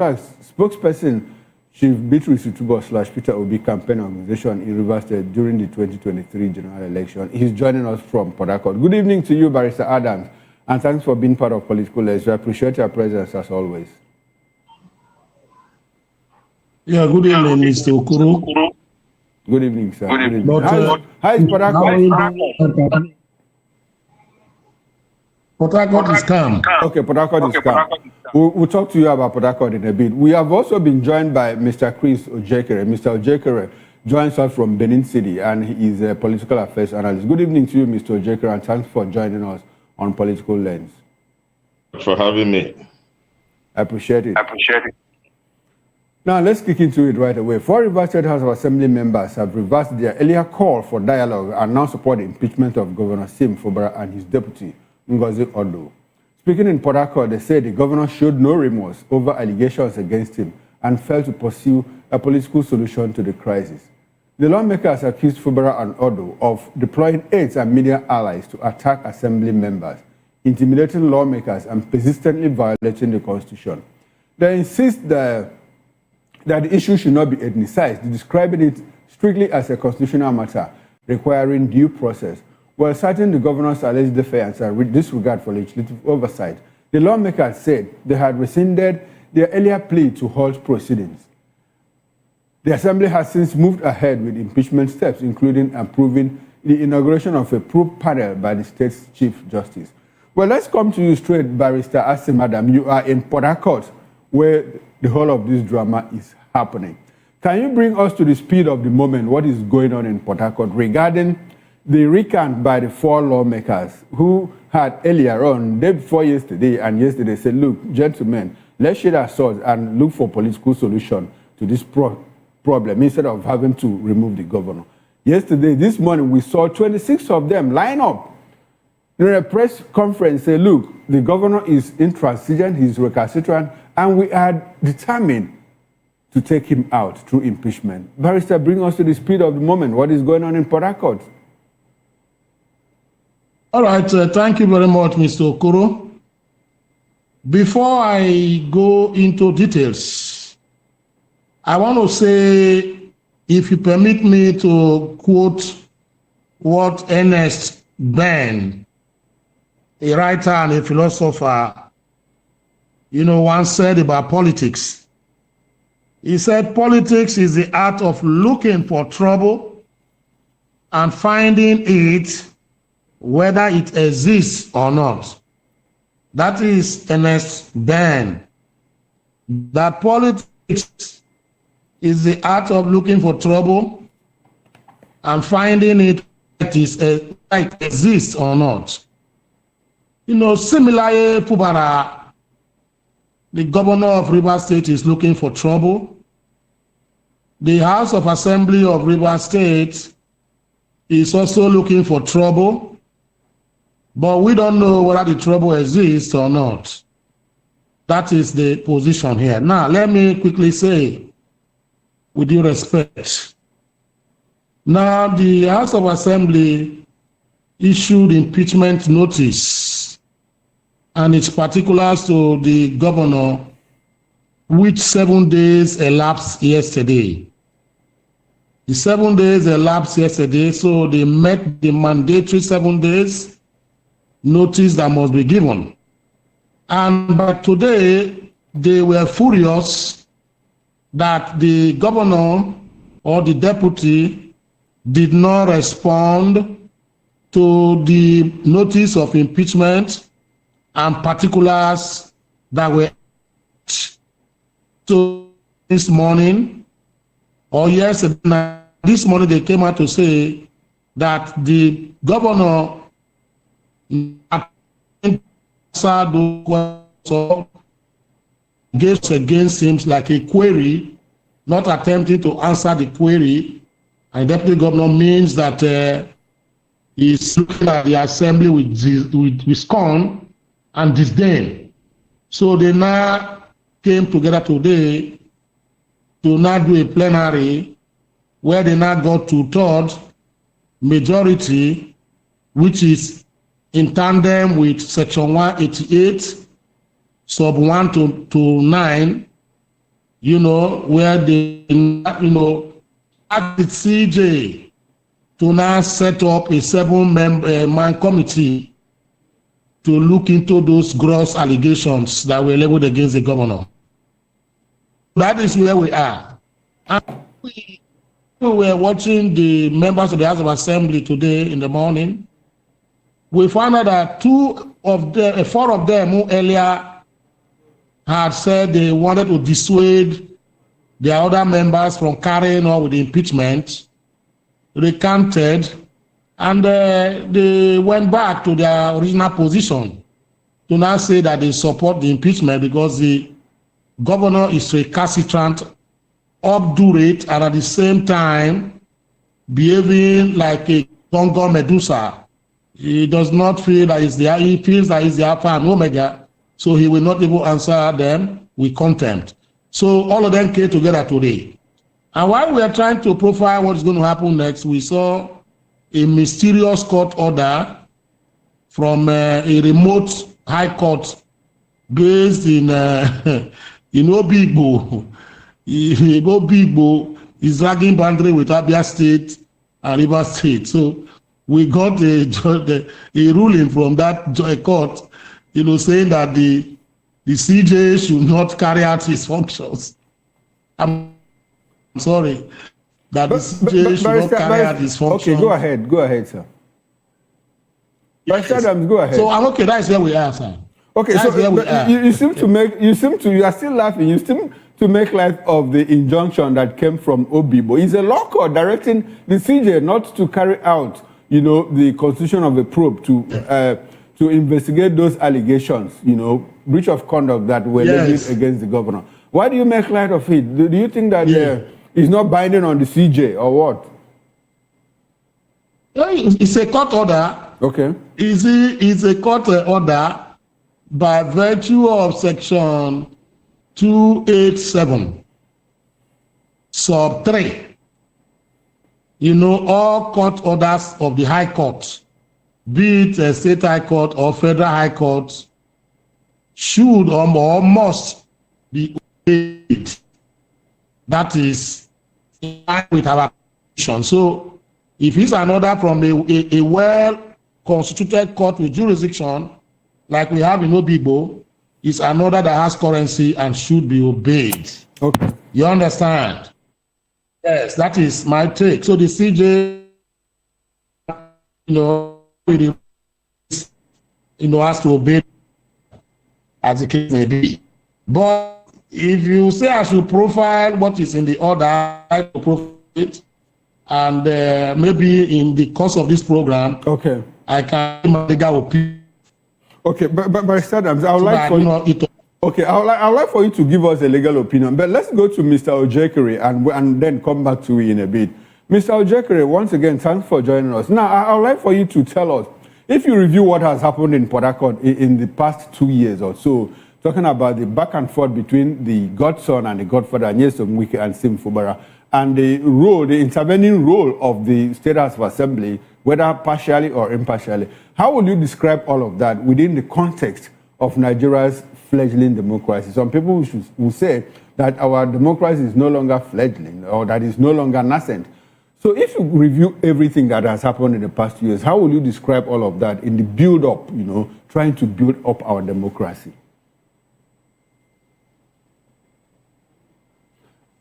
spokesperson Chief Beatrice Utubo/Peter Obi campaign organization in Rivers State during the 2023 general election. He's joining us from Port Harcourt. Good evening to you, Barrister Adams, and thanks for being part of Political Edge. We appreciate your presence as always. Yeah, good evening, Mr. Okoro. Good evening, sir. Good evening. How is Port Harcourt? Port Harcourt is calm. Okay, Port Harcourt is calm. We'll talk to you about Port Harcourt in a bit. We have also been joined by Mr. Chris Ojekere. Mr. Ojekere joins us from Benin City, and he is a political affairs analyst. Good evening to you, Mr. Ojekere, and thanks for joining us on Political Lens. Thanks for having me. I appreciate it. Now, let's kick into it right away. 4 Rivers State House of Assembly members have reversed their earlier call for dialogue and now support the impeachment of Governor Sim Fubara'S and his deputy, Ngozi Odo. Speaking in Port Harcourt, they said the governor showed no remorse over allegations against him and failed to pursue a political solution to the crisis. The lawmakers accused Fubara'S and Odo of deploying aides and media allies to attack assembly members, intimidating lawmakers and persistently violating the constitution. They insist that the issue should not be ethnicized, describing it strictly as a constitutional matter requiring due process. While citing the governor's alleged defiance and disregard for legislative oversight, the lawmakers said they had rescinded their earlier plea to halt proceedings. The Assembly has since moved ahead with impeachment steps, including approving the inauguration of a probe panel by the state's Chief Justice. Well, let's come to you straight, Barrister Asim Madam. You are in Port Harcourt, where the whole of this drama is happening. Can you bring us to the speed of the moment what is going on in Port Harcourt regarding the recount by the 4 lawmakers who had earlier on, day before yesterday and yesterday, said, look, gentlemen, let's share our swords and look for political solution to this problem instead of having to remove the governor. Yesterday, this morning, we saw 26 of them line up in a press conference, say, look, the governor is intransigent, he's recalcitrant, and we are determined to take him out through impeachment. Barrister, bring us to the speed of the moment. What is going on in Port Harcourt? All right, thank you very much, Mr. Okoro. Before I go into details, I want to say, if you permit me to quote what Ernest Ben, a writer and a philosopher, once said about politics. He said, politics is the art of looking for trouble and finding it whether it exists or not. That is Ernest Ben. That politics is the art of looking for trouble and finding it whether it exists or not. Similarly, Fubara'S, the governor of Rivers State, is looking for trouble. The House of Assembly of Rivers State is also looking for trouble. But we don't know whether the trouble exists or not. That is the position here. Now, let me quickly say, with due respect, now the House of Assembly issued impeachment notice and its particulars to the governor, which 7 days elapsed yesterday. The 7 days elapsed yesterday, so they met the mandatory 7 days notice that must be given. And but today, they were furious that the governor or the deputy did not respond to the notice of impeachment and particulars that were so this morning or yesterday. This morning they came out to say that the governor gave against him like a query, not attempting to answer the query. And deputy governor means that he's looking at the assembly with scorn and disdain. So they now came together today to now do a plenary where they now got 2/3 majority, which is in tandem with Section 188, sub 1 to 9 where they, asked the CJ to now set up a 7-man committee to look into those gross allegations that were leveled against the governor. That is where we are. And we were watching the members of the House of Assembly today in the morning. We found out that 4 of them who earlier had said they wanted to dissuade their other members from carrying on with the impeachment, recanted, and they went back to their original position to now say that they support the impeachment because the governor is recalcitrant, obdurate, and at the same time behaving like a Congo Medusa. He does not feel that he feels that he's the Alpha and Omega, so he will not even answer them with contempt. So all of them came together today. And while we are trying to profile what's going to happen next, we saw a mysterious court order from a remote high court based in Obigbo. Obigbo is dragging boundary with Abia State and River State. So we got a ruling from that court, saying that the CJ should not carry out his functions. I'm sorry, that the CJ should not carry out his functions. Okay, go ahead, sir. Yes. Adams, go ahead. So I'm okay. That's where we are, sir. Okay, that's so you are still laughing. You seem to make light of the injunction that came from Obibo. Is a law court directing the CJ not to carry out, the constitution of a probe to investigate those allegations, breach of conduct that were levied against the governor. Why do you make light of it? Do you think that it's not binding on the CJ or what? It's a court order. Okay. It's a court order by virtue of section 287, sub 3. All court orders of the High Court, be it a state high court or federal high court, should or must be obeyed. That is in line with our constitution. So if it's an order from a well-constituted court with jurisdiction, like we have in Obigbo, it's an order that has currency and should be obeyed. Okay. You understand? Yes, that is my take. So the CJ, has to obey as the case may be. But if you say I should profile what is in the order, I will profile it, and maybe in the course of this program, okay, I can give my legal opinion. Okay, but Adams, I would like for you. Okay, I would like for you to give us a legal opinion, but let's go to Mr. Ojekere and then come back to you in a bit. Mr. Ojekere, once again, thanks for joining us. Now, I would like for you to tell us, if you review what has happened in Port Harcourt in the past 2 years or so, talking about the back and forth between the godson and the godfather, Nyesom Wike and Sim Fubara, and the intervening role of the State House of Assembly, whether partially or impartially. How would you describe all of that within the context of Nigeria's fledgling democracy? Some people will say that our democracy is no longer fledgling or that is no longer nascent. So if you review everything that has happened in the past 2 years, how will you describe all of that in the build-up, trying to build up our democracy?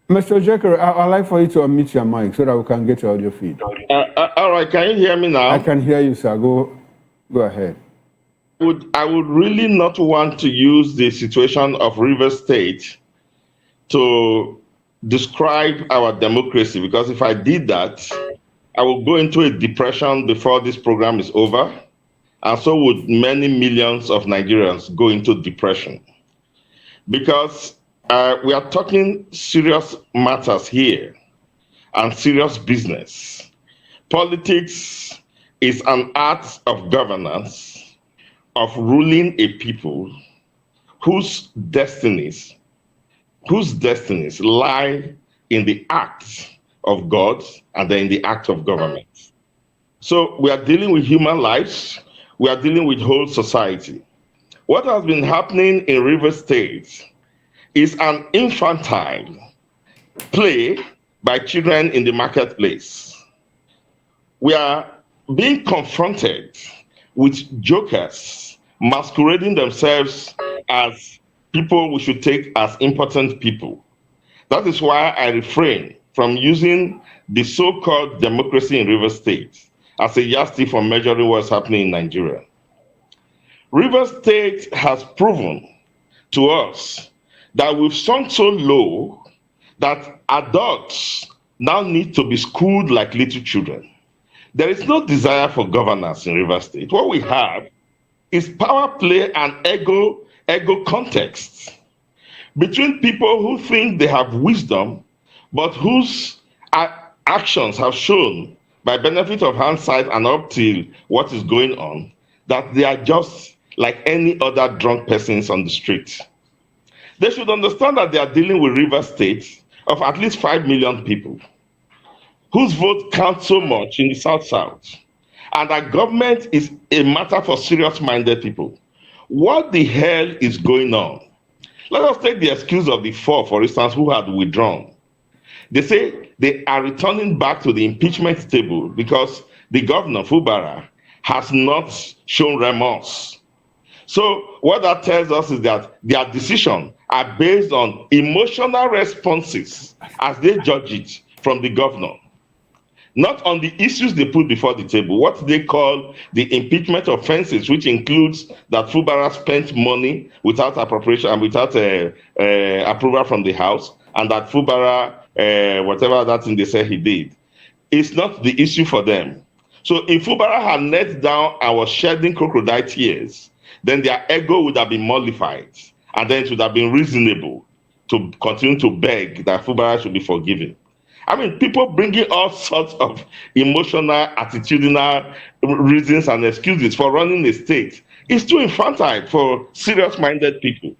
Mr. Ojekere, I'd like for you to unmute your mic so that we can get your audio feed. All right, can you hear me now? I can hear you, sir. Go ahead. I would really not want to use the situation of Rivers State to describe our democracy, because if I did that, I will go into a depression before this program is over, and so would many millions of Nigerians go into depression. Because we are talking serious matters here and serious business. Politics is an art of governance, of ruling a people whose destinies lie in the act of God and then in the act of government. So we are dealing with human lives. We are dealing with whole society. What has been happening in Rivers State is an infantile play by children in the marketplace. We are being confronted with jokers masquerading themselves as people we should take as important people. That is why I refrain from using the so-called democracy in Rivers State as a yardstick for measuring what's happening in Nigeria. Rivers State has proven to us that we've sunk so low that adults now need to be schooled like little children. There is no desire for governance in Rivers State. What we have is power play and ego context between people who think they have wisdom, but whose actions have shown, by benefit of hindsight and up till what is going on, that they are just like any other drunk persons on the street. They should understand that they are dealing with Rivers State of at least 5 million people whose vote counts so much in the South, and that government is a matter for serious-minded people. What the hell is going on? Let us take the excuse of the four, for instance, who had withdrawn. They say they are returning back to the impeachment table because the governor, Fubara'S, has not shown remorse. So what that tells us is that their decisions are based on emotional responses as they judge it from the governor, not on the issues they put before the table, what they call the impeachment offenses, which includes that Fubara'S spent money without appropriation and without approval from the House, and that Fubara'S, whatever that thing they say he did, it's not the issue for them. So if Fubara'S had knelt down and was shedding crocodile tears, then their ego would have been mollified, and then it would have been reasonable to continue to beg that Fubara'S should be forgiven. I mean, people bringing all sorts of emotional, attitudinal reasons and excuses for running a state is too infantile for serious-minded people.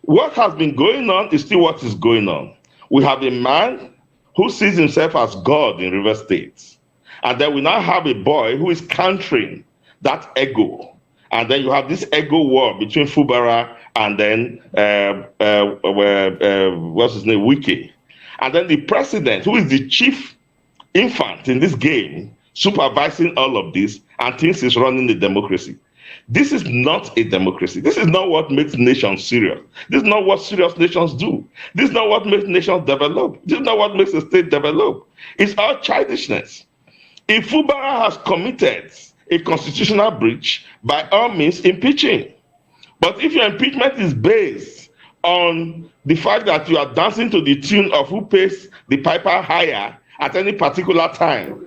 What has been going on is still what is going on. We have a man who sees himself as God in Rivers State, and then we now have a boy who is countering that ego. And then you have this ego war between Fubara'S and then what's his name, Wike. And then the president, who is the chief infant in this game, supervising all of this and thinks he's running the democracy. This is not a democracy. This is not what makes nations serious. This is not what serious nations do. This is not what makes nations develop. This is not what makes a state develop. It's all childishness. If Fubara'S has committed a constitutional breach, by all means, impeaching. But if your impeachment is based on the fact that you are dancing to the tune of who pays the piper higher at any particular time,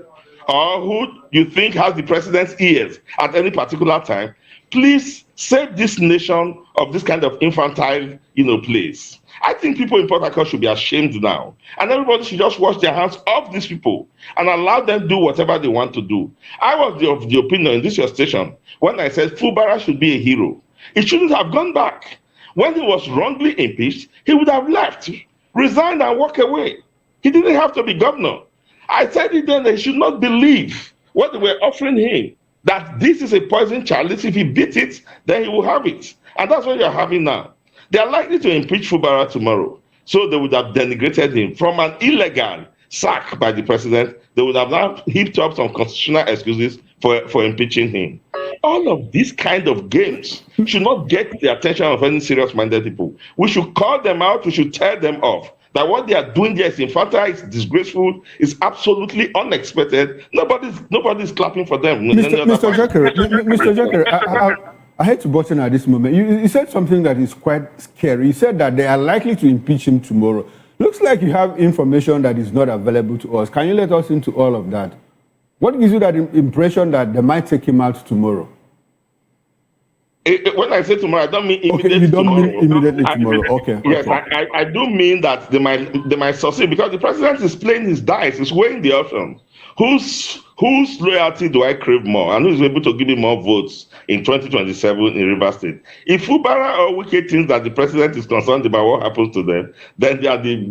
or who you think has the president's ears at any particular time, please save this nation of this kind of infantile, place. I think people in Port Harcourt should be ashamed now, and everybody should just wash their hands off these people and allow them do whatever they want to do. I was of the opinion in this your station when I said Fubara'S should be a hero. He shouldn't have gone back. When he was wrongly impeached, he would have left, resigned, and walked away. He didn't have to be governor. I said it then, they should not believe what they were offering him, that this is a poison chalice. If he beat it, then he will have it. And that's what you're having now. They are likely to impeach Fubara'S tomorrow. So they would have denigrated him from an illegal sack by the president. They would have now heaped up some constitutional excuses for impeaching him. All of these kind of games should not get the attention of any serious-minded people. We should call them out. We should tell them off. That what they are doing there is infantile, it's disgraceful, it's absolutely unexpected. Nobody's clapping for them. Mr. Jakere, I hate to button at this moment. You said something that is quite scary. You said that they are likely to impeach him tomorrow. Looks like you have information that is not available to us. Can you let us into all of that? What gives you that impression that they might take him out tomorrow? When I say tomorrow, I don't mean immediately. Okay, you don't mean immediately tomorrow. Okay. Yes, okay. I do mean that they might succeed, because the president is playing his dice, he's weighing the options. Whose loyalty do I crave more, and who is able to give me more votes in 2027 in Rivers State? If Fubara'S or Wike thinks that the president is concerned about what happens to them, then they are the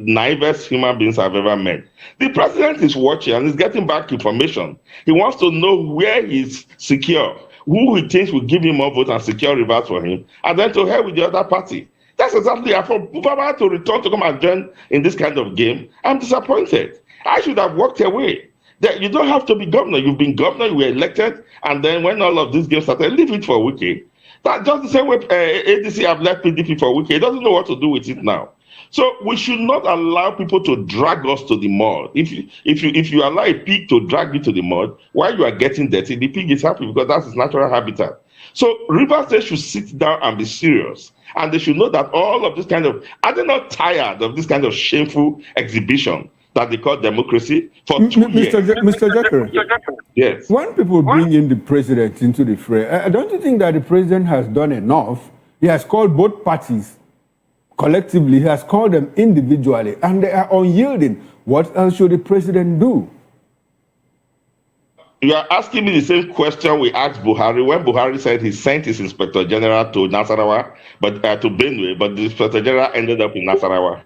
naivest human beings I've ever met. The president is watching and is getting back information. He wants to know where he's secure, who he thinks will give him more votes and secure Rivers for him, and then to hell with the other party. That's Yes, exactly. And for Fubara to return to come and join in this kind of game, I'm disappointed. I should have walked away. That you don't have to be governor. You've been governor, you were elected, and then when all of these games started, leave it for Wike. That just the same way ADC have left PDP for Wike. He doesn't know what to do with it now. So we should not allow people to drag us to the mud. If you allow a pig to drag you to the mud while you are getting dirty, the pig is happy because that's its natural habitat. So Rivers State should sit down and be serious. And they should know that all of this kind of, are they not tired of this kind of shameful exhibition that they call democracy for 2 years? Mr. Jackery, yes. When people bring in the president into the fray, don't you think that the president has done enough? He has called both parties collectively, he has called them individually, and they are unyielding. What else should the president do? You are asking me the same question we asked Buhari when Buhari said he sent his Inspector General to Nasarawa, but to Benue, but the Inspector General ended up in Nasarawa.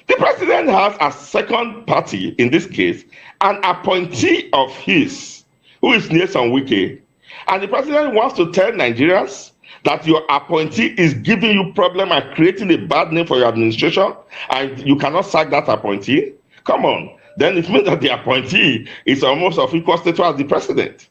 The president has a second party, in this case, an appointee of his, who is Nyesom Wike. And the president wants to tell Nigerians that your appointee is giving you problem and creating a bad name for your administration, and you cannot sack that appointee. Come on. Then it means that the appointee is almost of equal status as the president.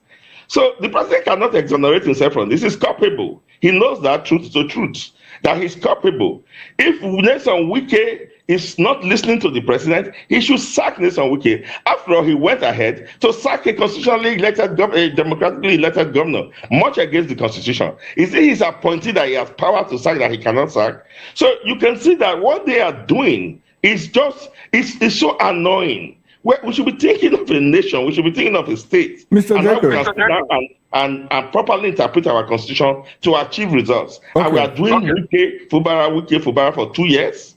So the president cannot exonerate himself from this. He's culpable. He knows that truth to truth, that he's culpable. If Nyesom Wike is not listening to the president, he should sack Nyesom Wike. After all, he went ahead to sack a constitutionally elected, democratically elected governor, much against the constitution. Is it his appointee that he has power to sack that he cannot sack? So you can see that what they are doing is just, it's so annoying. We should be thinking of a nation, we should be thinking of a state. Mr. And how we Decker. can sit down and properly interpret our constitution to achieve results. Okay. And we are doing Wike, Fubara for 2 years.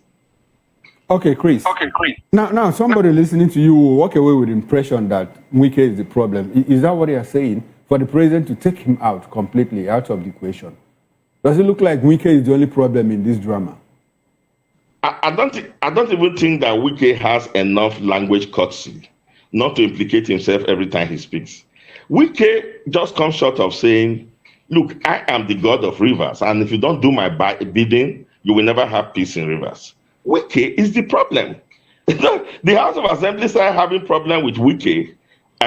Okay, Chris. Now, somebody listening to you will walk away with the impression that Wike is the problem. Is that what you are saying? For the president to take him out completely, out of the equation? Does it look like Wike is the only problem in this drama? I don't even think that Wike has enough language courtesy not to implicate himself every time he speaks. Wike just comes short of saying, look, I am the God of rivers, and if you don't do my bidding, you will never have peace in rivers. Wike is the problem. The House of Assembly started having problem with Wike,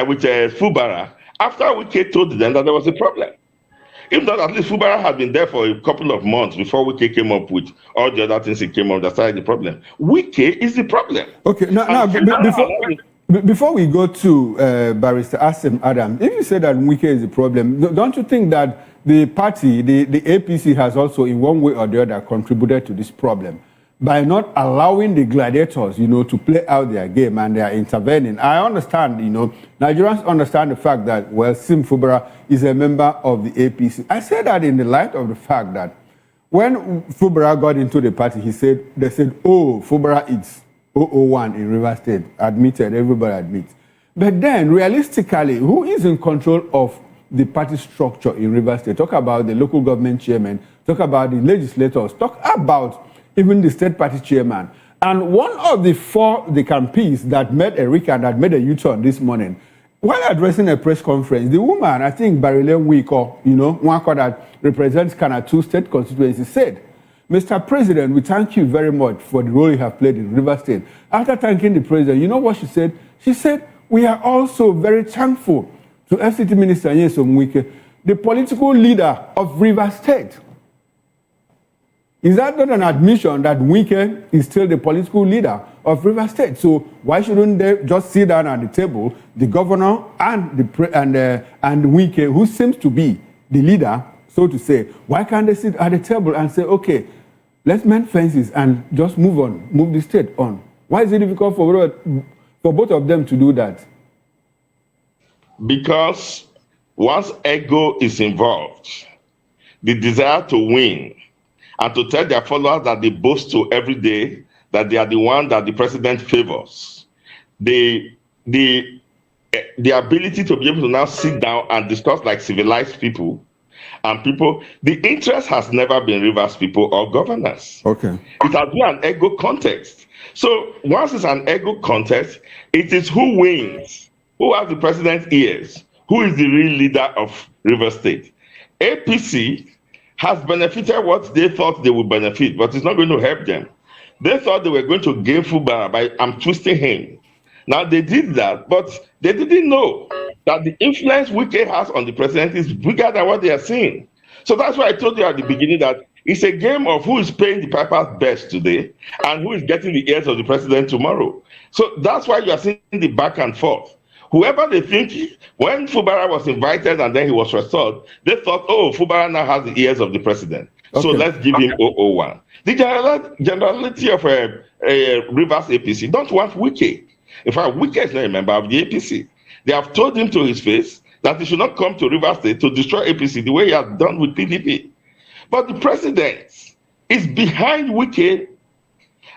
with Fubara, after Wike told them that there was a problem. If not, at least Fubara had been there for a couple of months before Wike came up with all the other things he came up that started the problem. Wike is the problem. Okay, now before we go to Barrister Asim Adam, if you say that Wike is the problem, don't you think that the party, the APC, has also in one way or the other contributed to this problem by not allowing the gladiators, to play out their game, and they are intervening? I understand, Nigerians understand the fact that, well, Sim Fubara is a member of the APC. I say that in the light of the fact that when Fubara got into the party, they said, oh, Fubara is 001 in River State, admitted, everybody admits. But then, realistically, who is in control of the party structure in River State? Talk about the local government chairman, talk about the legislators, talk about even the state party chairman. And one of the four campees that met Erika and that made a U-turn this morning, while addressing a press conference, the woman, I think Barilyn Wiko, one that represents Kanatu state constituency, said, Mr. President, we thank you very much for the role you have played in River State. After thanking the president, you know what she said? She said, we are also very thankful to FCT Minister Nyesom Wike, the political leader of River State. Is that not an admission that Wike is still the political leader of River State? So why shouldn't they just sit down at the table, the governor and Wike, who seems to be the leader, so to say? Why can't they sit at the table and say, okay, let's mend fences and just move the state on? Why is it difficult for both of them to do that? Because once ego is involved, the desire to win, and to tell their followers that they boast to every day that they are the one that the president favors, the ability to be able to now sit down and discuss like civilized people, the interest has never been Rivers people or governors. Okay. It has been an ego contest. So once it's an ego contest, it is who wins, who has the president's ears, who is the real leader of River State. APC has benefited what they thought they would benefit, but it's not going to help them. They thought they were going to gain Fubara by twisting him. Now they did that, but they didn't know that the influence Wike has on the president is bigger than what they are seeing. So that's why I told you at the beginning that it's a game of who is paying the piper's best today and who is getting the ears of the president tomorrow. So that's why you are seeing the back and forth. Whoever they think, when Fubara was invited and then he was restored, they thought, oh, Fubara now has the ears of the president. Okay. So let's give him 001. The generality of Rivers APC don't want Wike. In fact, Wike is not a member of the APC. They have told him to his face that he should not come to Rivers State to destroy APC the way he has done with PDP. But the president is behind Wike,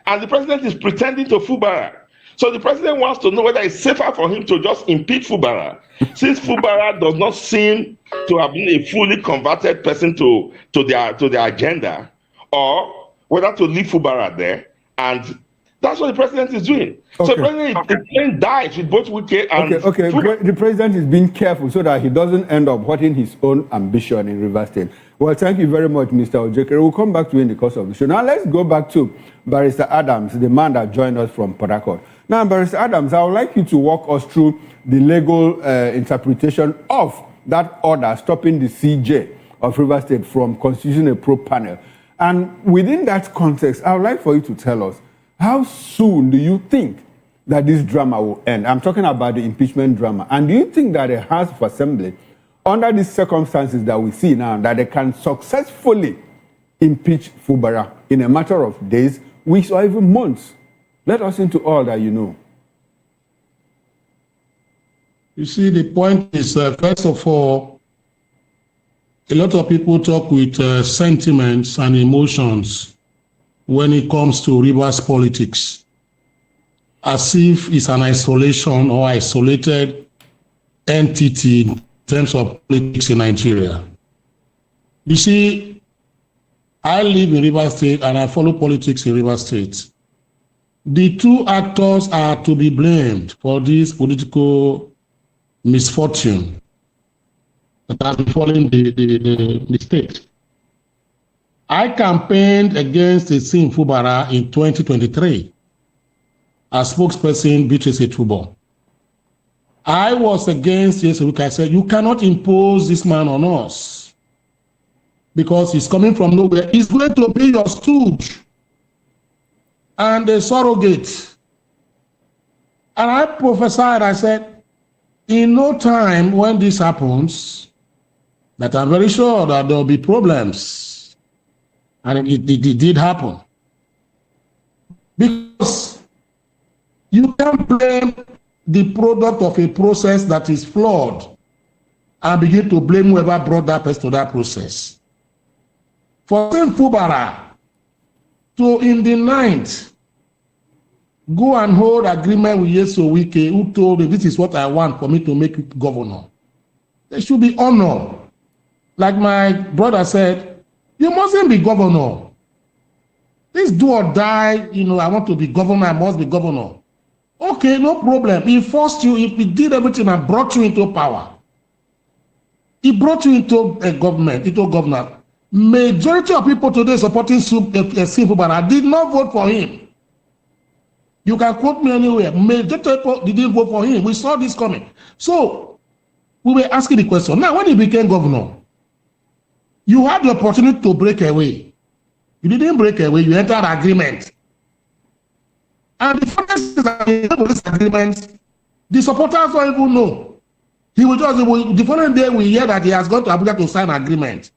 and the president is pretending to Fubara. So the president wants to know whether it's safer for him to just impeach Fubara, since Fubara does not seem to have been a fully converted person to their agenda, or whether to leave Fubara there. And that's what the president is doing. Okay. So the president is playing dice with both Wike and Fubara. The president is being careful so that he doesn't end up hurting his own ambition in Rivers State. Well, thank you very much, Mr. Ojekere. We'll come back to you in the course of the show. Now, let's go back to Barrister Adams, the man that joined us from Port Harcourt. Now, Barrister Adams, I would like you to walk us through the legal interpretation of that order stopping the CJ of Rivers State from constituting a probe panel. And within that context, I would like for you to tell us, how soon do you think that this drama will end? I'm talking about the impeachment drama. And do you think that the House of Assembly, under these circumstances that we see now, that they can successfully impeach Fubara in a matter of days, weeks, or even months? Let us into all that you know. You see, the point is, first of all, a lot of people talk with sentiments and emotions when it comes to Rivers politics, as if it's an isolation or isolated entity in terms of politics in Nigeria. You see, I live in Rivers State and I follow politics in Rivers State. The two actors are to be blamed for this political misfortune that has befallen the state. I campaigned against the Sim Fubara in 2023 as spokesperson Beatrice Etubo. I was against this. I said, you cannot impose this man on us because he's coming from nowhere. He's going to be your stooge and a surrogate. And I prophesied, I said, in no time when this happens, that I'm very sure that there will be problems. And it did happen. Because you can't blame the product of a process that is flawed and begin to blame whoever brought that person to that process. For St. Fubara to, in the ninth, go and hold agreement with Yeso Wike, who told me this is what I want for me to make it governor. There should be honor. Like my brother said, you mustn't be governor. This do or die, I want to be governor, I must be governor. Okay, no problem. He forced you, he did everything and brought you into power. He brought you into a government, into governor. Majority of people today supporting Fubara did not vote for him. You can quote me anywhere. Majority of people didn't vote for him. We saw this coming. So, we were asking the question. Now, when he became governor, you had the opportunity to break away. You didn't break away. You entered agreement. And the funniest is that in this agreement, the supporters don't even know. The following day, we hear that he has gone to Abuja to sign an agreement.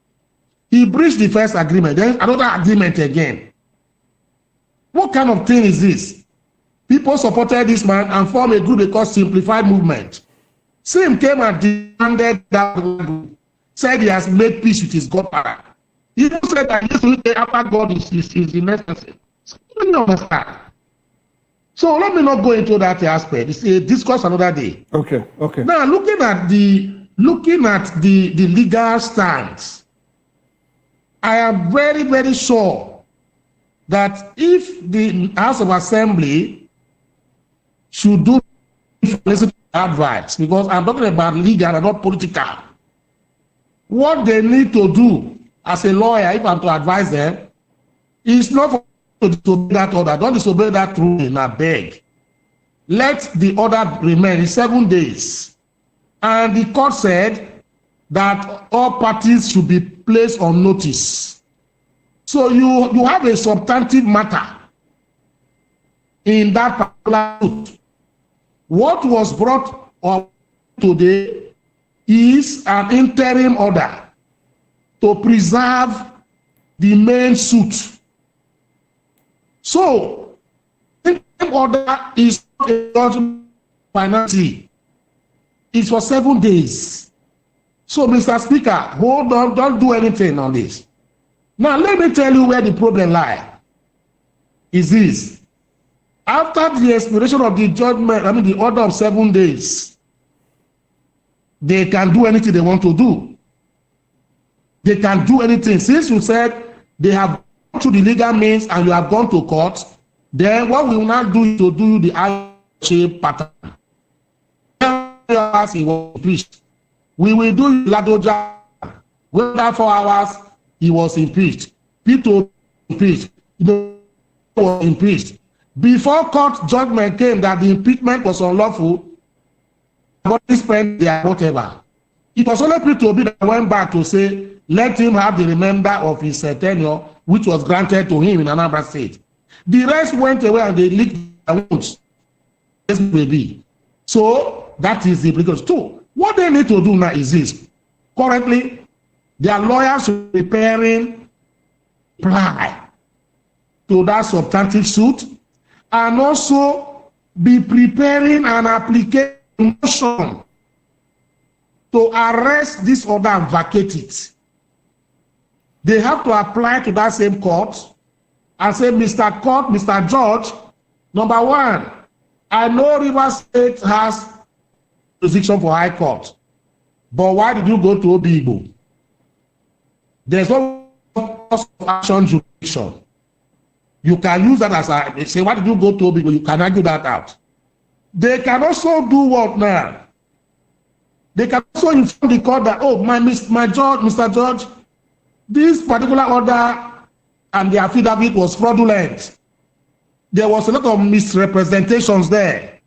He breached the first agreement, then another agreement again. What kind of thing is this? People supported this man and formed a group they call Simplified Movement. Sim came and demanded that group. Said he has made peace with his godfather. He even said that after God is the next person. So, you understand? So let me not go into that aspect. It's a discourse another day. Okay. Now looking at the legal stance, I am very, very sure that if the House of Assembly should do advice, because I'm talking about legal and not political, what they need to do as a lawyer, if I'm to advise them, it's not for to disobey that order. Don't disobey that ruling, I beg. Let the order remain in 7 days. And the court said that all parties should be placed on notice. So you have a substantive matter in that particular suit. What was brought up today is an interim order to preserve the main suit. So, interim order is not a judgment penalty. It's for 7 days. So, Mr. Speaker, hold on, don't do anything on this. Now, let me tell you where the problem lies. Is this. After the expiration of the judgment, the order of 7 days, they can do anything they want to do. They can do anything. Since you said they have gone through the legal means and you have gone to court, then what we will now do is to do the I-shape pattern. He was impeached. We will do Ladoja. Within 4 hours, he was impeached. People impeached. Was impeached. Before court judgment came that the impeachment was unlawful, nobody spent their whatever. It was only Peter Obi that went back to say, let him have the remainder of his tenure, which was granted to him in Anambra State. The rest went away and they licked their wounds. This may be. So that is the because too. What they need to do now is this. Currently, their lawyers are preparing reply to that substantive suit and also be preparing an application to arrest this order and vacate it. They have to apply to that same court and say, Mr. Court, Mr. Judge, number one, I know Rivers State has jurisdiction for High Court, but why did you go to Obigbo? There's no cause of action jurisdiction. You can use that as a, say, why did you go to Obigbo? You can argue that out. They can also do what now? They can also inform the court that, oh, my judge, Mr. Judge, this particular order and the affidavit was fraudulent. There was a lot of misrepresentations there.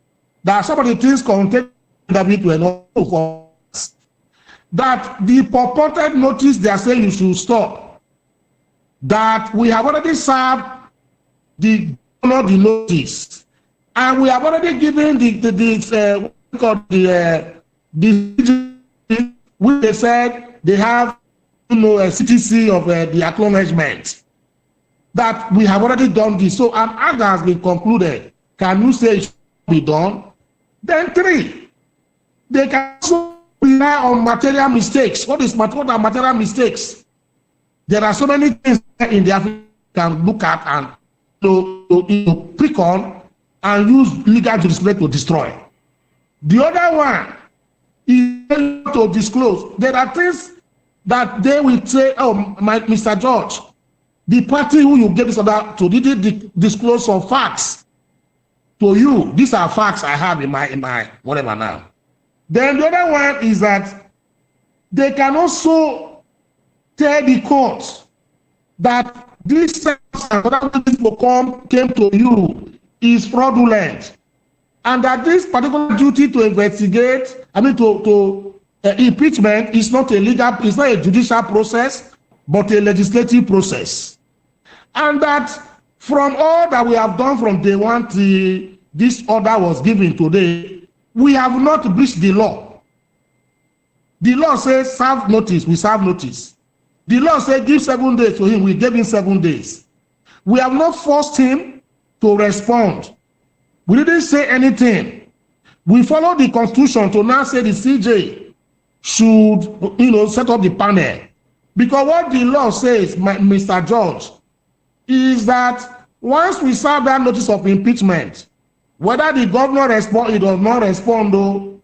That some of the things contained in the affidavit were not false. That the purported notice they are saying you should stop. That we have already served the notice, and we have already given which they said they have a CTC of the acknowledgement that we have already done this. So an order has been concluded. Can you say it should be done? Then 3, they can also rely on material mistakes. What are material mistakes? There are so many things in the African can look at and to pick on and use legal jurisprudence to destroy. The other one is to disclose. There are things that they will say, oh, Mr. George, the party who you gave this order to didn't disclose some facts to you. These are facts I have in my whatever now. Then the other one is that they can also tell the court that this came to you is fraudulent, and that this particular duty to investigate, to impeachment is not a legal, it's not a judicial process, but a legislative process. And that from all that we have done from day one till this order was given today, we have not breached the law. The law says serve notice, we serve notice. The law says give 7 days to him, we gave him 7 days. We have not forced him to respond. We didn't say anything. We followed the constitution to now say the CJ should, set up the panel. Because what the law says, Mr. George, is that once we serve that notice of impeachment, whether the governor responds or does not respond, though,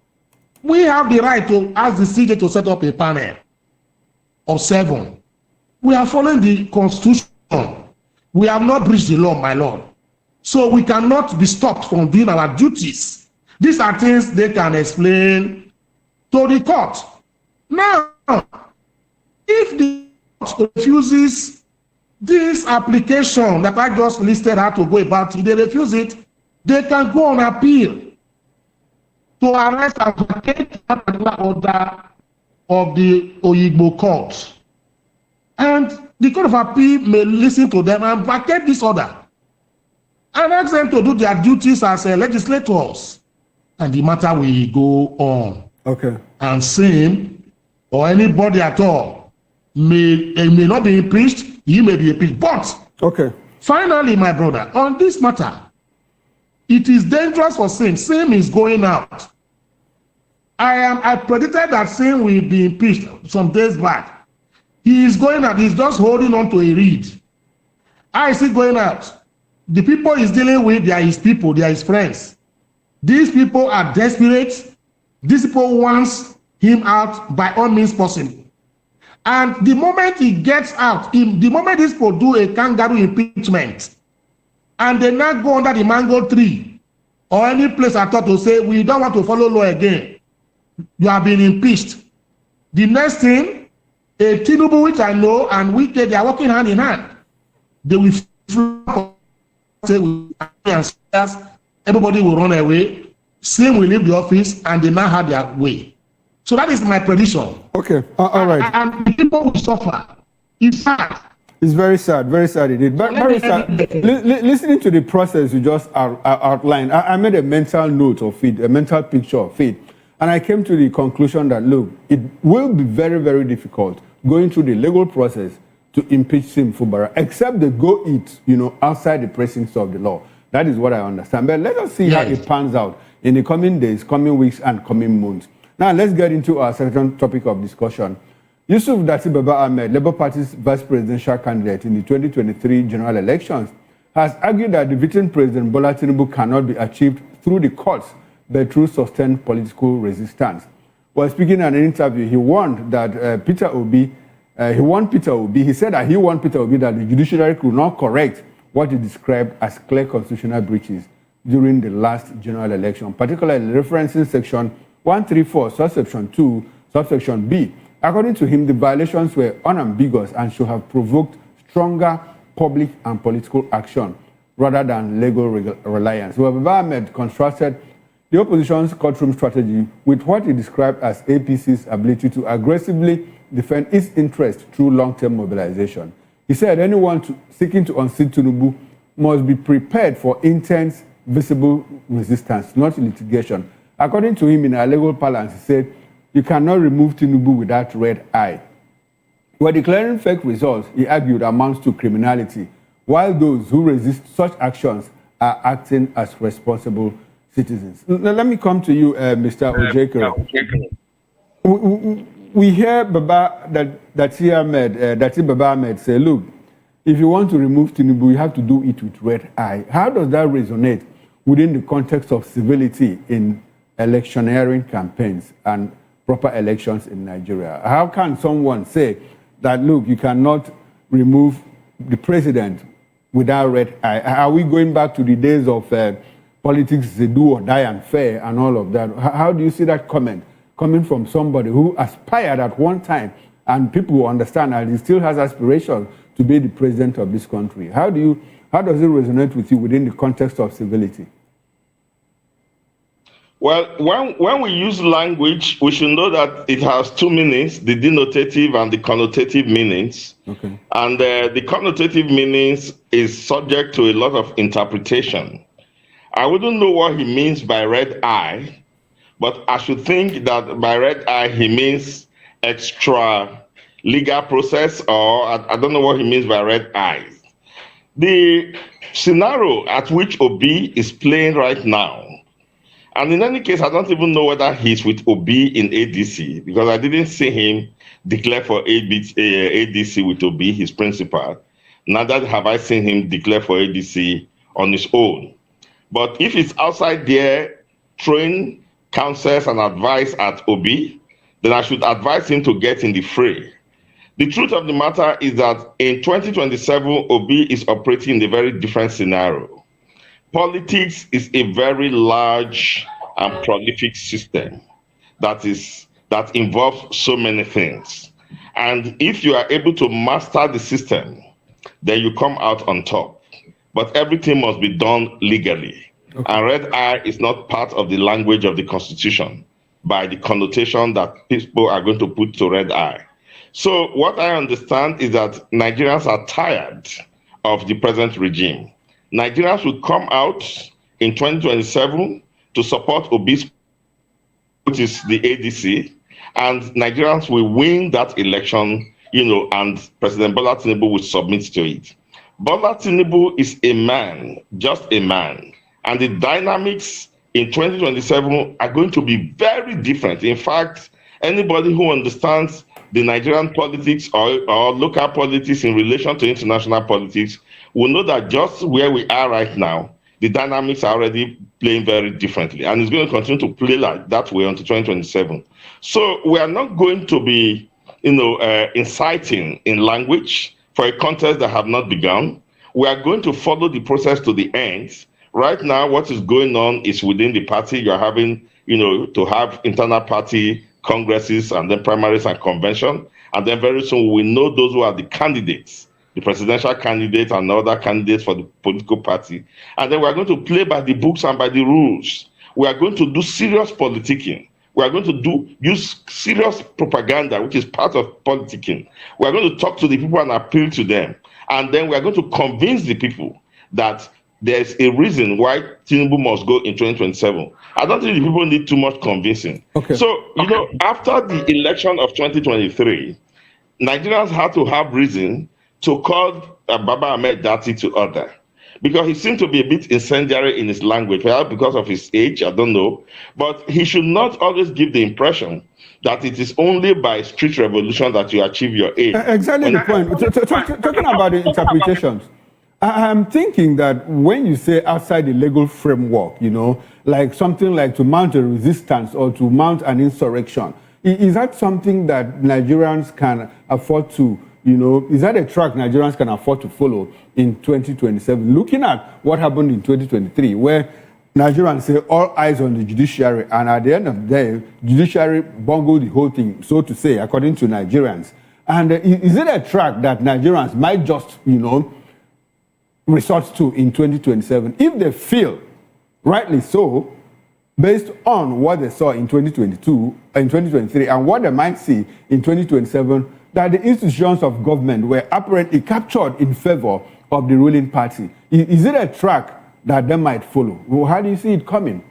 we have the right to ask the CJ to set up a panel of 7. We are following the constitution. We have not breached the law, my lord. So we cannot be stopped from doing our duties. These are things they can explain to the court. Now, if the refuses this application that I just listed how to go about, if they refuse it, they can go on appeal to arrest and vacate that particular order of the Oyigbo court. And the Court of Appeal may listen to them and vacate this order and ask them to do their duties as legislators. And the matter will go on. Okay. And same, or anybody at all, may not be impeached, he may be impeached. But, okay. Finally, my brother, on this matter, it is dangerous for Sim. Sim is going out. I predicted that Sim will be impeached some days back. He is going out. He's just holding on to a reed. I see going out. The people he's dealing with, they are his people, they are his friends. These people are desperate. These people want him out by all means possible. And the moment he gets out, the moment these people do a kangaroo impeachment, and they now go under the mango tree or any place at all to say, we don't want to follow law again, you have been impeached. The next thing, a Tinubu, which I know, and we they are working hand in hand. They will say, everybody will run away, Slim will leave the office, and they now have their way. So that is my prediction. Okay, all right. And people will suffer. It's sad. It's very sad indeed. But very sad. Listening to the process you just outlined, I made a mental note of it, a mental picture of it. And I came to the conclusion that, look, it will be very, very difficult going through the legal process to impeach Sim Fubara, except they go it, outside the precincts of the law. That is what I understand. But let us see how it pans out in the coming days, coming weeks, and coming months. Now, let's get into our second topic of discussion. Yusuf Dati Baba Ahmed, Labour Party's vice presidential candidate in the 2023 general elections, has argued that defeating President Bola Tinubu cannot be achieved through the courts, but through sustained political resistance. While speaking in an interview, he warned that Peter Obi, he said that he warned Peter Obi that the judiciary could not correct what he described as clear constitutional breaches during the last general election, particularly referencing section 134, subsection 2, subsection B. According to him, the violations were unambiguous and should have provoked stronger public and political action rather than legal reliance. Well, Baba Ahmed contrasted the opposition's courtroom strategy with what he described as APC's ability to aggressively defend its interest through long-term mobilization. He said anyone seeking to unseat Tinubu must be prepared for intense, visible resistance, not litigation. According to him, in a legal parlance, he said, you cannot remove Tinubu without red eye. While declaring fake results, he argued, amounts to criminality, while those who resist such actions are acting as responsible citizens. Now, let me come to you, Mr. Ojekere. We hear Dati Baba Ahmed say, look, if you want to remove Tinubu, you have to do it with red eye. How does that resonate within the context of civility in electioneering campaigns and proper elections in Nigeria? How can someone say that, look, you cannot remove the president without red eye? Are we going back to the days of politics, they do or die and fair and all of that? How do you see that comment coming from somebody who aspired at one time, and people will understand that he still has aspirations to be the president of this country? How does it resonate with you within the context of civility? Well, when we use language, we should know that it has two meanings, the denotative and the connotative meanings. Okay. And the connotative meanings is subject to a lot of interpretation. I wouldn't know what he means by red eye, but I should think that by red eye, he means extra legal process, or I don't know what he means by red eyes. The scenario at which Obi is playing right now, and in any case, I don't even know whether he's with Obi in ADC, because I didn't see him declare for ADC with Obi, his principal. Neither have I seen him declare for ADC on his own. But if he's outside there throwing counsels and advice at Obi, then I should advise him to get in the fray. The truth of the matter is that in 2027, Obi is operating in a very different scenario. Politics is a very large and prolific system that involves so many things. And if you are able to master the system, then you come out on top. But everything must be done legally. Okay. And red eye is not part of the language of the Constitution by the connotation that people are going to put to red eye. So what I understand is that Nigerians are tired of the present regime. Nigerians will come out in 2027 to support Obi's, which is the ADC, and Nigerians will win that election, and President Bola Tinubu will submit to it. Bola Tinubu is a man, just a man, and the dynamics in 2027 are going to be very different. In fact, anybody who understands the Nigerian politics or local politics in relation to international politics will know that just where we are right now, the dynamics are already playing very differently, and it's going to continue to play like that way until 2027. So we are not going to be, inciting in language for a contest that have not begun. We are going to follow the process to the end. Right now, what is going on is within the party. You are having, to have internal party congresses and then primaries and convention, and then very soon we know those who are the candidates, the presidential candidates and other candidates for the political party. And then we are going to play by the books and by the rules. We are going to do serious politicking. We are going to use serious propaganda, which is part of politicking. We are going to talk to the people and appeal to them. And then we are going to convince the people that there's a reason why Tinubu must go in 2027. I don't think the people need too much convincing. Okay. So, after the election of 2023, Nigerians had to have reason to call Baba Ahmed Dati to order, because he seemed to be a bit incendiary in his language, perhaps because of his age, I don't know. But he should not always give the impression that it is only by street revolution that you achieve your aim. Exactly the point. Talking about the interpretations, I'm thinking that when you say outside the legal framework, like something like to mount a resistance or to mount an insurrection, is that something that Nigerians can afford to, is that a track Nigerians can afford to follow in 2027? Looking at what happened in 2023, where Nigerians say all eyes on the judiciary, and at the end of the day, judiciary bungled the whole thing, so to say, according to Nigerians. And is it a track that Nigerians might just, resort to in 2027 if they feel, rightly so, based on what they saw in 2022 and 2023 and what they might see in 2027, that the institutions of government were apparently captured in favor of the ruling party? Is it a track that they might follow? Well, how do you see it coming?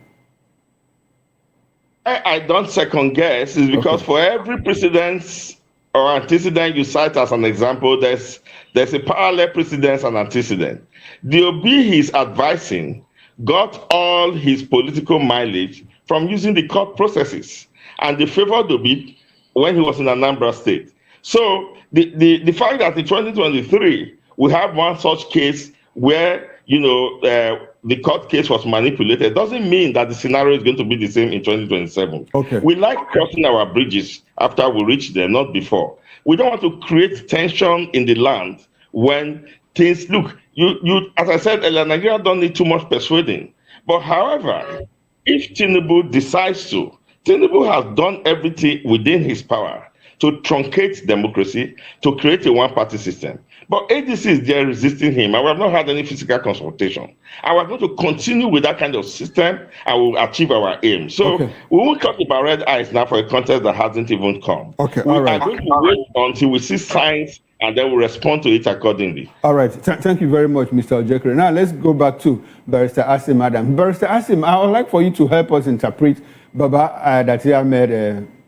I don't second guess. It's because for every precedent or antecedent you cite as an example, there's a parallel precedent and antecedent. The Obi he's advising got all his political mileage from using the court processes, and they favored Obi when he was in Anambra State. So the fact that in 2023 we have one such case where the court case was manipulated doesn't mean that the scenario is going to be the same in 2027. Okay. We like crossing our bridges after we reach there, not before. We don't want to create tension in the land when things look. You as I said earlier, Nigeria don't need too much persuading. But however, if Tinubu decides to, Tinubu has done everything within his power to truncate democracy, to create a one-party system. But ADC is there resisting him, and we have not had any physical consultation. And we're going to continue with that kind of system, and we'll achieve our aim. So we won't talk about red eyes now for a contest that hasn't even come. Okay, we are going to wait until we see signs, and then we'll respond to it accordingly. All right. Thank you very much, Mr. Ojekere. Now, let's go back to Barrister Asim Adam. Barrister Asim, I would like for you to help us interpret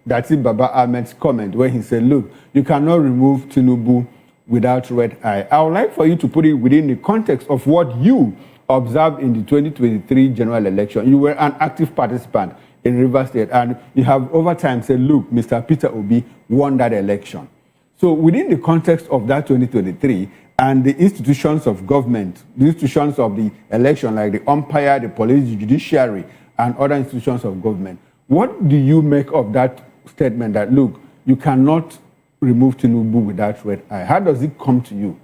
Dati Baba Ahmed's comment when he said, look, you cannot remove Tinubu without red eye. I would like for you to put it within the context of what you observed in the 2023 general election. You were an active participant in Rivers State, and you have over time said, look, Mr. Peter Obi won that election. So within the context of that 2023 and the institutions of government, the institutions of the election, like the umpire, the police, the judiciary, and other institutions of government, what do you make of that statement that, look, you cannot remove Tinubu without red eye? How does it come to you?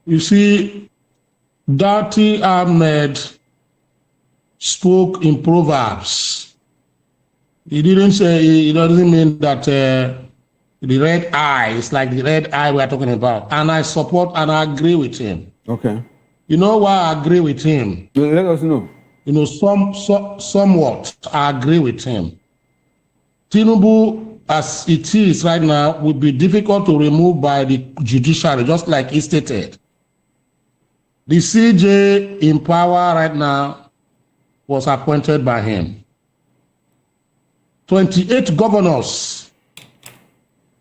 You see, Dati Ahmed spoke in Proverbs He didn't say, it doesn't mean that the red eye is like the red eye we are talking about. And I support and I agree with him. Okay. You know why I agree with him? Let us know. You know, somewhat I agree with him. Tinubu, as it is right now, would be difficult to remove by the judiciary, just like he stated. The CJ in power right now was appointed by him. 28 governors,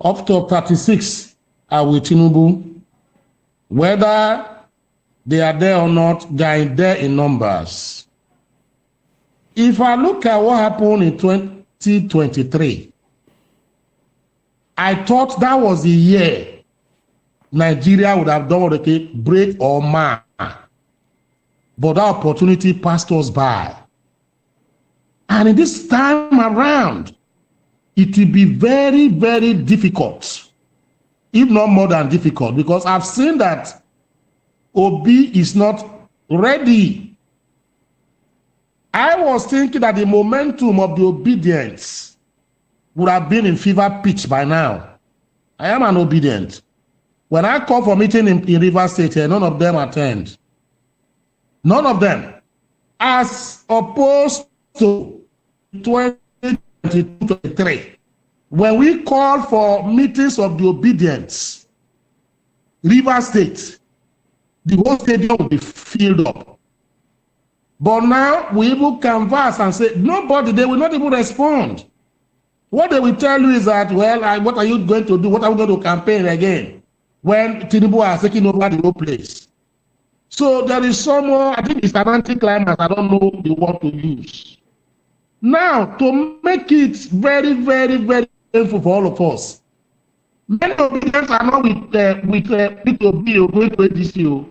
up to 36 are with Tinubu. Whether they are there or not, they are there in numbers. If I look at what happened in 2023, I thought that was the year Nigeria would have done what they call break or mar. But that opportunity passed us by. And in this time around, it will be very, very difficult, if not more than difficult, because I've seen that Obi is not ready. I was thinking that the momentum of the obedience would have been in fever pitch by now. I am an obedient. When I call for meeting in Rivers State, none of them attend. None of them. As opposed to 2023, when we call for meetings of the obedience, Rivers State, the whole stadium will be filled up. But now we even canvass and say, nobody, they will not even respond. What they will tell you is that, well, what are you going to do? What are we going to campaign again when Tinubu has taken over the whole place? So there is some more, I think it's an anti-climax, I don't know the word to use. Now, to make it very, very, very painful for all of us, many obedience are not with P2B or going to ADCO.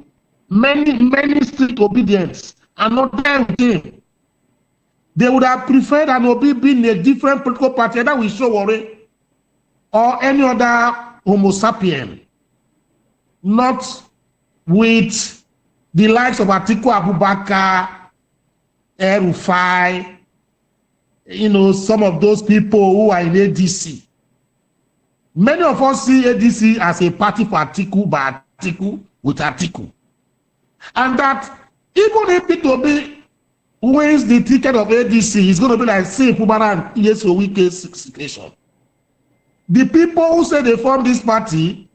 Many strict obedience are not there with him. They would have preferred an Obi being a different political party that we show worry or any other Homo sapien, not with the likes of Atiku Abubakar, El-Rufai, you know, some of those people who are in ADC. Many of us see ADC as a party for Atiku, by Atiku, with Atiku. And that even if P2B wins the ticket of ADC, it's going to be like, say, Fubara'S and Wike's situation. The people who say they form this party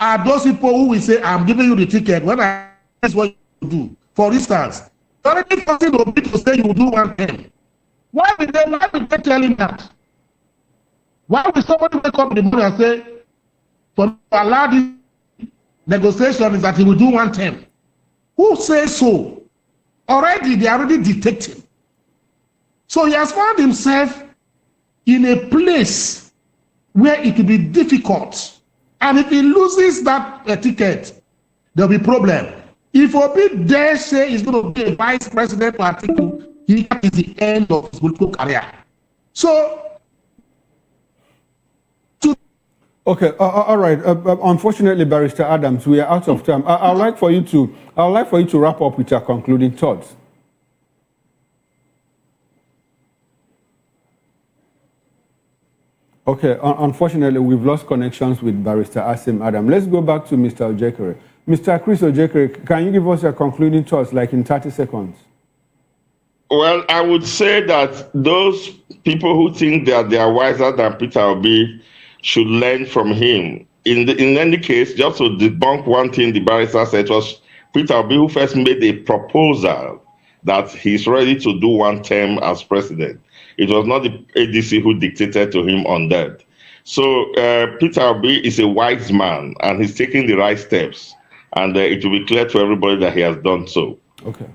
are those people who will say, I'm giving you the ticket when I that's what you do. For instance, you already forcing Obi to say you will do one thing. Why will they tell him that? Why will somebody wake up in the morning and say, to allow this negotiation is that he will do one thing? Who says so? Already, they are already detecting. So he has found himself in a place where it will be difficult. And if he loses that ticket, there will be problem. If Obi dare say he's going to be a vice president for Atiku, that is the end of his political career. So, okay, all right. Unfortunately, Barrister Adams, we are out of time. I'd like for you to wrap up with your concluding thoughts. Okay, unfortunately, we've lost connections with Barrister Asim Adam. Let's go back to Mr. Ojekere. Mr. Chris Ojekere, can you give us your concluding thoughts, like in 30 seconds? Well, I would say that those people who think that they are wiser than Peter Obi should learn from him. In any case, just to debunk one thing the barrister said, it was Peter Obi who first made a proposal that he's ready to do one term as president. It was not the ADC who dictated to him on that. So Peter Obi is a wise man, and he's taking the right steps. And it will be clear to everybody that he has done so. Okay.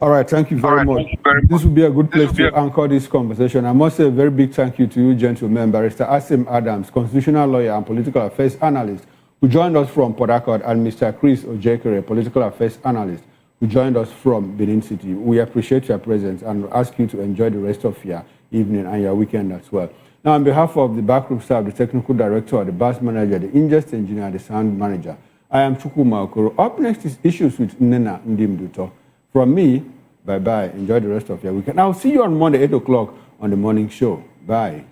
All right, thank you very much. This would be a good place to anchor this conversation. I must say a very big thank you to you, gentlemen, Barrister Asim Adams, constitutional lawyer and political affairs analyst, who joined us from Port Harcourt, and Mr. Chris Ojekere, political affairs analyst, who joined us from Benin City. We appreciate your presence and ask you to enjoy the rest of your evening and your weekend as well. Now, on behalf of the backroom staff, the technical director, the bus manager, the ingest engineer, the sound manager, I am Chukuma Okoro. Up next is Issues with Nena Ndimduto. From me, bye-bye. Enjoy the rest of your weekend. I'll see you on Monday, 8 o'clock, on the morning show. Bye.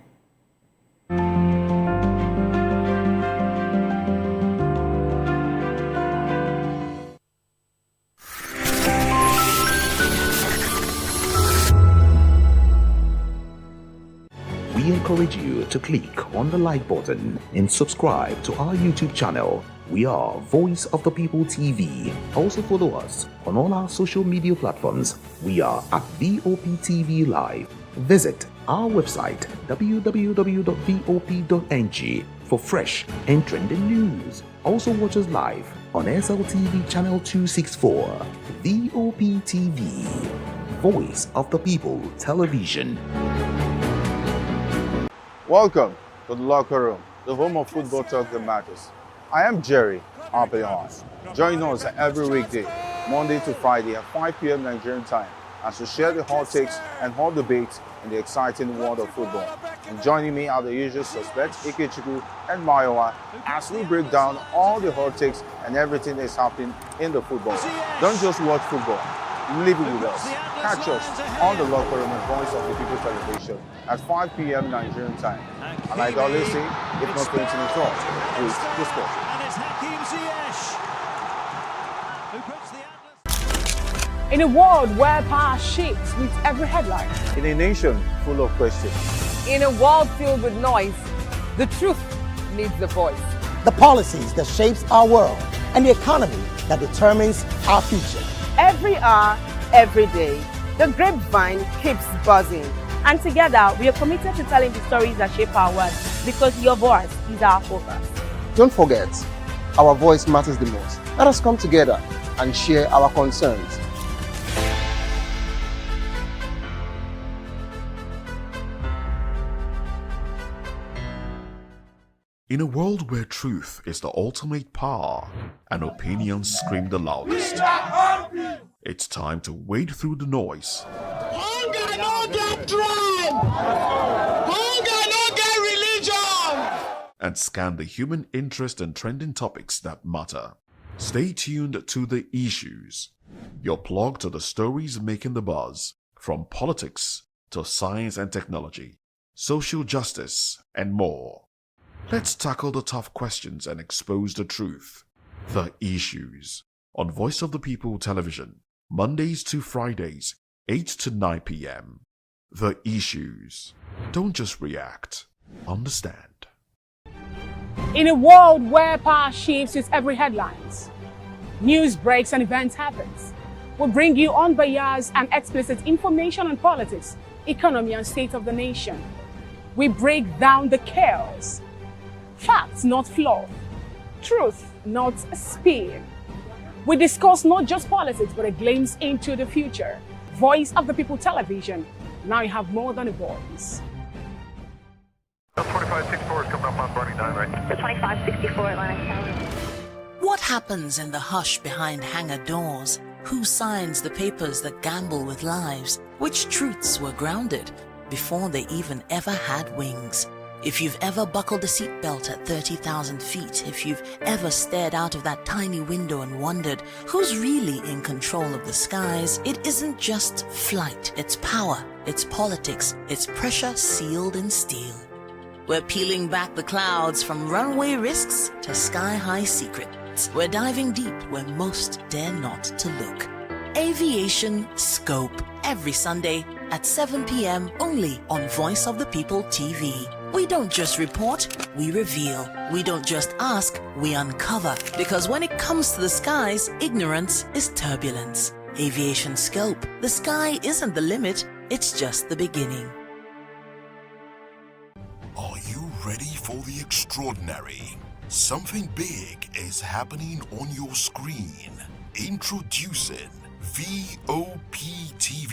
We encourage you to click on the like button and subscribe to our YouTube channel. We are Voice of the People TV. Also follow us on all our social media platforms. We are at VOPTV Live. Visit our website www.vop.ng for fresh and trending news. Also watch us live on SLTV channel 264. VOPTV, Voice of the People Television. Welcome to the Locker Room, the home of football talk that matters. I am Jerry Arpeon. Join us every weekday, Monday to Friday at 5 p.m. Nigerian time, as we share the hot takes and hot debates in the exciting world of football. And joining me are the usual suspects, Ikechukwu and Mayowa, as we break down all the hot takes and everything that's happening in the football. Don't just watch football, live it with us. Catch us on the Locker Room and Voice of the People Television at 5 p.m. Nigerian time. And like I always say, if not 20 minutes off, please discuss. In a world where power shifts with every headline. In a nation full of questions. In a world filled with noise, the truth needs a voice. The policies that shapes our world and the economy that determines our future. Every hour, every day, the grapevine keeps buzzing. And together, we are committed to telling the stories that shape our world, because your voice is our focus. Don't forget, our voice matters the most. Let us come together and share our concerns. In a world where truth is the ultimate power and opinions scream the loudest, it's time to wade through the noise. Hunger no get tribe! Hunger no get religion! And scan the human interest and trending topics that matter. Stay tuned to The Issues, your plug to the stories making the buzz, from politics to science and technology, social justice, and more. Let's tackle the tough questions and expose the truth. The Issues, on Voice of the People Television, Mondays to Fridays, 8 to 9 p.m. The Issues. Don't just react, understand. In a world where power shifts with every headlines, news breaks and events happens, we bring you unbiased and explicit information on politics, economy, and state of the nation. We break down the chaos. Facts, not fluff. Truth, not a spin. We discuss not just politics, but a glimpse into the future. Voice of the People Television. Now you have more than a voice. 2564 is coming up on Bunny 9, right? The 2564 Atlantic Tower. What happens in the hush behind hangar doors? Who signs the papers that gamble with lives? Which truths were grounded before they even ever had wings? If you've ever buckled a seatbelt at 30,000 feet, if you've ever stared out of that tiny window and wondered who's really in control of the skies, it isn't just flight, it's power, it's politics, it's pressure sealed in steel. We're peeling back the clouds from runway risks to sky-high secrets. We're diving deep where most dare not to look. Aviation Scope, every Sunday at 7 p.m. only on Voice of the People TV. We don't just report, we reveal. We don't just ask, we uncover. Because when it comes to the skies, ignorance is turbulence. Aviation Scope, the sky isn't the limit, it's just the beginning. Are you ready for the extraordinary? Something big is happening on your screen. Introducing VOPTV.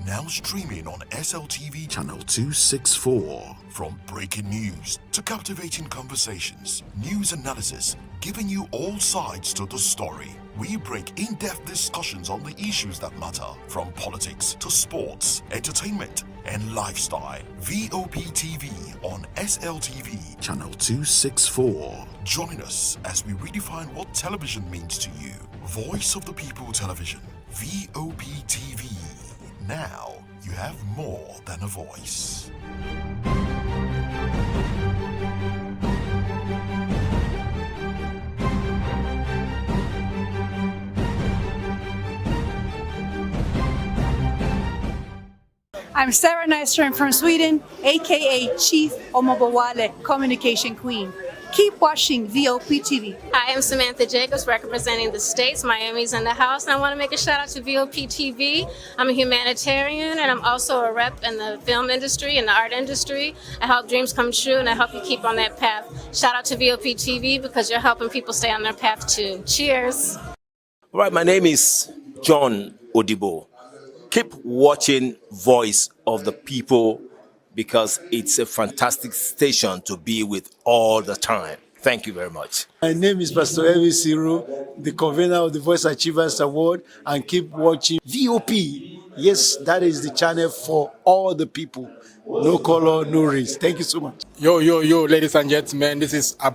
Now streaming on SLTV channel 264. From breaking news to captivating conversations, news analysis, giving you all sides to the story. We break in-depth discussions on the issues that matter, from politics to sports, entertainment, and lifestyle. VOPTV on SLTV channel 264. Join us as we redefine what television means to you. Voice of the People Television, VOPTV. Now you have more than a voice. I'm Sarah Nystrom from Sweden, aka Chief Omobawale, Communication Queen. Keep watching VOP TV. Hi, I'm Samantha Jacobs, representing the States. Miami's in the house, and I want to make a shout out to VOP TV. I'm a humanitarian, and I'm also a rep in the film industry and the art industry. I help dreams come true, and I help you keep on that path. Shout out to VOP TV because you're helping people stay on their path too. Cheers. All right, my name is John Odibo. Keep watching Voice of the People because it's a fantastic station to be with all the time. Thank you very much. My name is Pastor Evi Siru, the convener of the Voice Achievers Award, and keep watching VOP. Yes, that is the channel for all the people. No color, no race. Thank you so much. Yo, ladies and gentlemen, this is Abba.